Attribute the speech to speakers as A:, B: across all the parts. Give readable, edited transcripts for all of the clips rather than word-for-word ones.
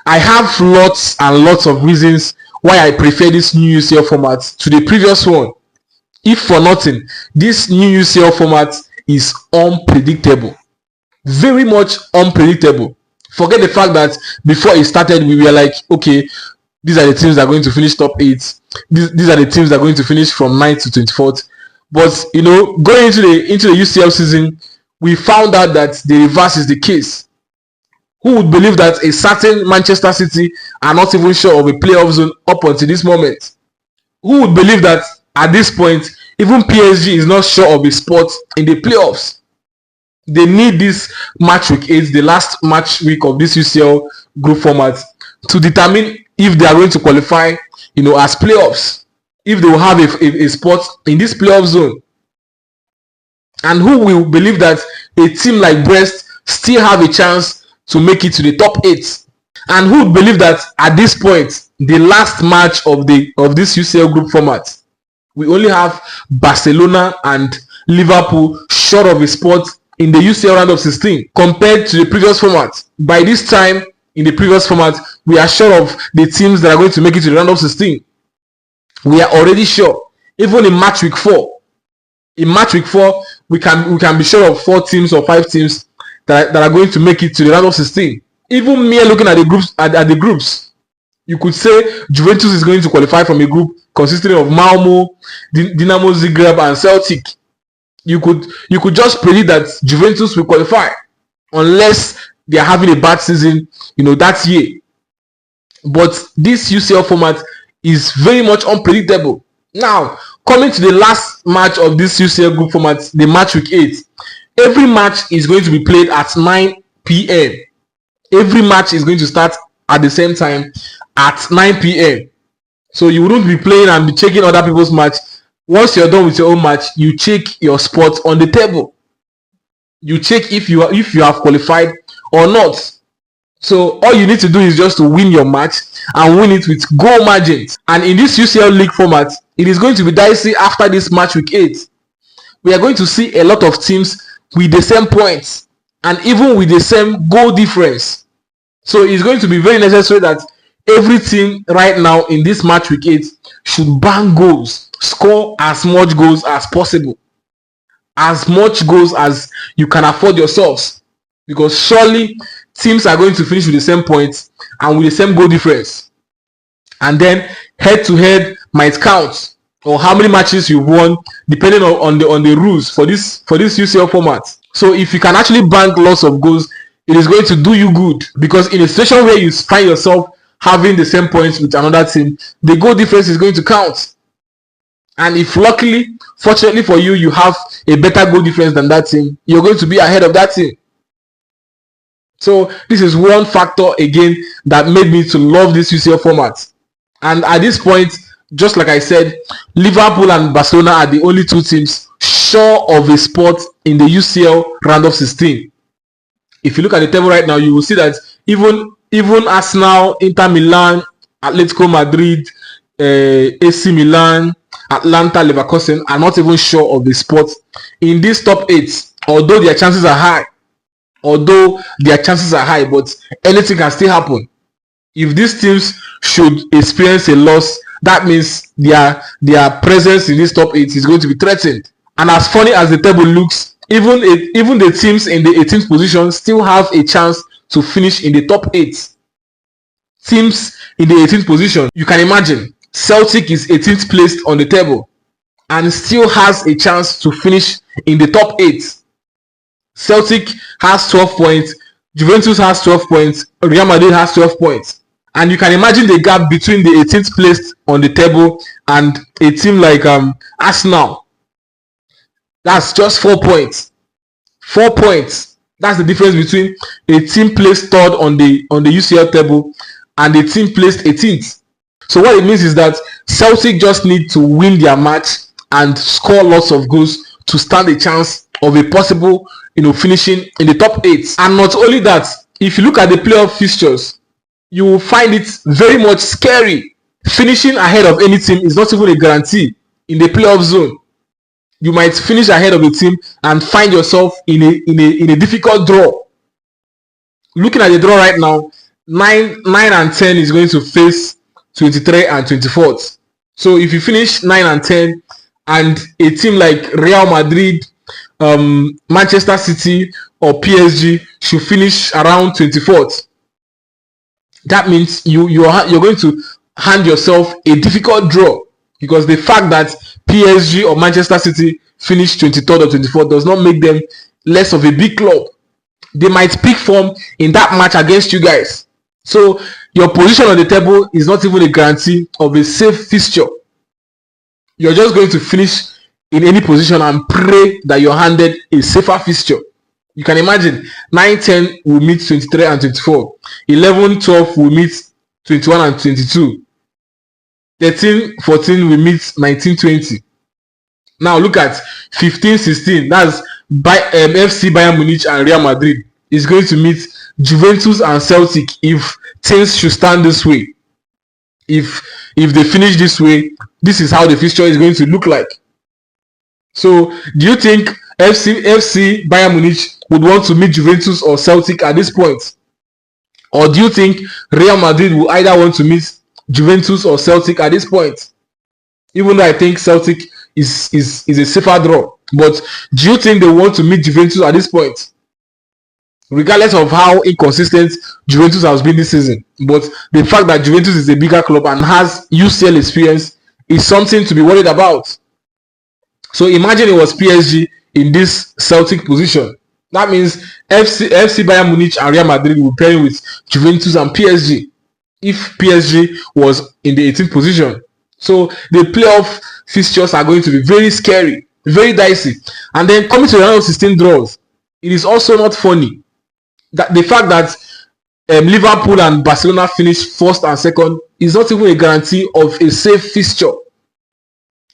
A: I have lots and lots of reasons why I prefer this new UCL format to the previous one. If for nothing, this new UCL format is unpredictable, very much unpredictable. Forget the fact that before it started, we were like, okay, these are the teams that are going to finish top 8. These are the teams that are going to finish from 9th to 24th. But going into the UCL season, we found out that the reverse is the case. Who would believe that a certain Manchester City are not even sure of a playoff zone up until this moment? Who would believe that at this point, even PSG is not sure of a spot in the playoffs? They need this match week 8, the last match week of this UCL group format, to determine if they are going to qualify, as playoffs, if they will have a spot in this playoff zone. And who will believe that a team like Brest still have a chance to make it to the top 8? And who would believe that at this point, the last match of this UCL group format, we only have Barcelona and Liverpool short of a spot in the UCL round of 16 compared to the previous format. By this time, in the previous format, we are sure of the teams that are going to make it to the round of 16. We are already sure. Even in match week 4. In match week 4, we can be sure of 4 teams or 5 teams that are going to make it to the round of 16. Even mere looking at the groups, you could say Juventus is going to qualify from a group consisting of Malmo, Dinamo Zagreb, and Celtic. You could just predict that Juventus will qualify unless they are having a bad season, that year. But this UCL format is very much unpredictable. Now, coming to the last match of this UCL group format, the match week 8, every match is going to be played at 9 p.m. Every match is going to start at the same time at 9 p.m. So you wouldn't be playing and be checking other people's match. Once you're done with your own match, you check your spot on the table. You check if you have qualified or not. So all you need to do is just to win your match and win it with goal margins. And in this UCL league format, it is going to be dicey after this match week 8. We are going to see a lot of teams with the same points and even with the same goal difference. So it's going to be very necessary that every team right now in this match week 8 should bang goals, score as much goals as possible, as much goals as you can afford yourselves, because surely teams are going to finish with the same points and with the same goal difference. And then head to head might count, or how many matches you've won, depending on the rules for this UCL format. So if you can actually bank lots of goals, it is going to do you good, because in a situation where you find yourself having the same points with another team, the goal difference is going to count. And if fortunately for you, you have a better goal difference than that team, you're going to be ahead of that team. So this is one factor again that made me to love this UCL format. And at this point, just like I said, Liverpool and Barcelona are the only 2 teams sure of a spot in the UCL round of 16. If you look at the table right now, you will see that even Arsenal, Inter Milan, Atletico Madrid, AC Milan, Atlanta, Leverkusen are not even sure of the spot in this top 8, although their chances are high. But anything can still happen. If these teams should experience a loss, that means their presence in this top 8 is going to be threatened. And as funny as the table looks, even the teams in the 18th position still have a chance to finish in the top 8. Teams in the 18th position, you can imagine, Celtic is 18th placed on the table and still has a chance to finish in the top 8. Celtic has 12 points, Juventus has 12 points, Real Madrid has 12 points. And you can imagine the gap between the 18th placed on the table and a team like Arsenal. That's just 4 points. 4 points. That's the difference between a team placed third on the UCL table and a team placed 18th. So what it means is that Celtic just need to win their match and score lots of goals to stand a chance of a possible, finishing in the top 8. And not only that, if you look at the playoff fixtures, you will find it very much scary. Finishing ahead of any team is not even a guarantee in the playoff zone. You might finish ahead of a team and find yourself in a difficult draw. Looking at the draw right now, 9 and 10 is going to face 23 and 24th. So if you finish 9 and 10, and a team like Real Madrid, Manchester City, or PSG should finish around 24th, that means you're going to hand yourself a difficult draw, because the fact that PSG or Manchester City finish 23rd or 24th does not make them less of a big club. They might pick form in that match against you guys. So your position on the table is not even a guarantee of a safe fixture. You're just going to finish in any position and pray that you're handed a safer fixture. You can imagine 9-10 will meet 23 and 24. 11-12 will meet 21 and 22. 13-14 will meet 19-20. Now look at 15-16. That's FC Bayern Munich and Real Madrid is going to meet Juventus and Celtic if things should stand this way. If they finish this way, this is how the fixture is going to look like. So do you think FC Bayern Munich would want to meet Juventus or Celtic at this point? Or do you think Real Madrid will either want to meet Juventus or Celtic at this point? Even though I think Celtic is a safer draw. But do you think they want to meet Juventus at this point? Regardless of how inconsistent Juventus has been this season. But the fact that Juventus is a bigger club and has UCL experience is something to be worried about. So imagine it was PSG in this Celtic position. That means FC Bayern Munich and Real Madrid will pair with Juventus and PSG if PSG was in the 18th position. So the playoff fixtures are going to be very scary, very dicey. And then coming to the round of 16 draws, it is also not funny that the fact that Liverpool and Barcelona finished first and second is not even a guarantee of a safe fixture.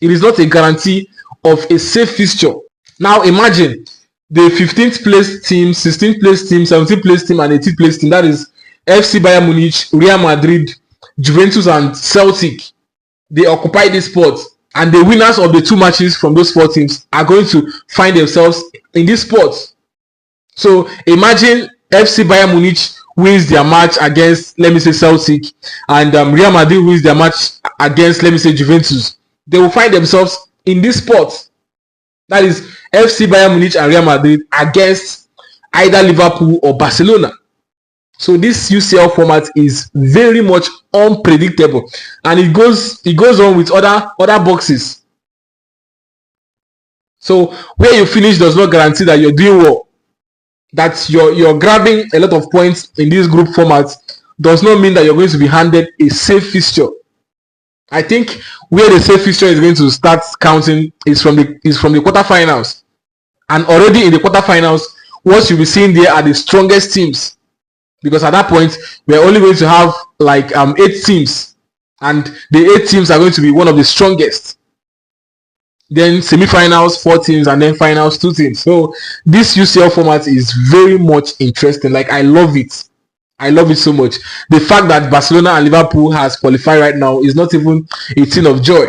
A: It is not a guarantee of a safe fixture. Now imagine the 15th place team, 16th place team, 17th place team, and 18th place team. That is FC Bayern Munich, Real Madrid, Juventus, and Celtic. They occupy this spot, and the winners of the two matches from those four teams are going to find themselves in this spot. So imagine FC Bayern Munich wins their match against, let me say, Celtic, and Real Madrid wins their match against, let me say, Juventus. They will find themselves in this spot. That is FC Bayern Munich and Real Madrid against either Liverpool or Barcelona. So this UCL format is very much unpredictable, and it goes on with other boxes. So where you finish does not guarantee that you're doing well. That you're grabbing a lot of points in this group format does not mean that you're going to be handed a safe fixture. I think where the safe fixture is going to start counting is from the quarterfinals, and already in the quarterfinals, what you'll be seeing there are the strongest teams, because at that point we're only going to have like 8 teams, and the 8 teams are going to be one of the strongest. Then semi-finals 4 teams, and then finals 2 teams. So this UCL format is very much interesting. Like, I love it. I love it so much. The fact that Barcelona and Liverpool has qualified right now is not even a thing of joy.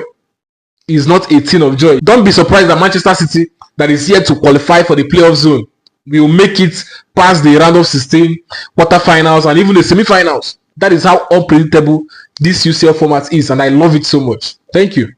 A: It's not a thing of joy. Don't be surprised that Manchester City, that is yet to qualify for the playoff zone, will make it past the round of 16, quarterfinals, and even the semi-finals. That is how unpredictable this UCL format is, and I love it so much. Thank you.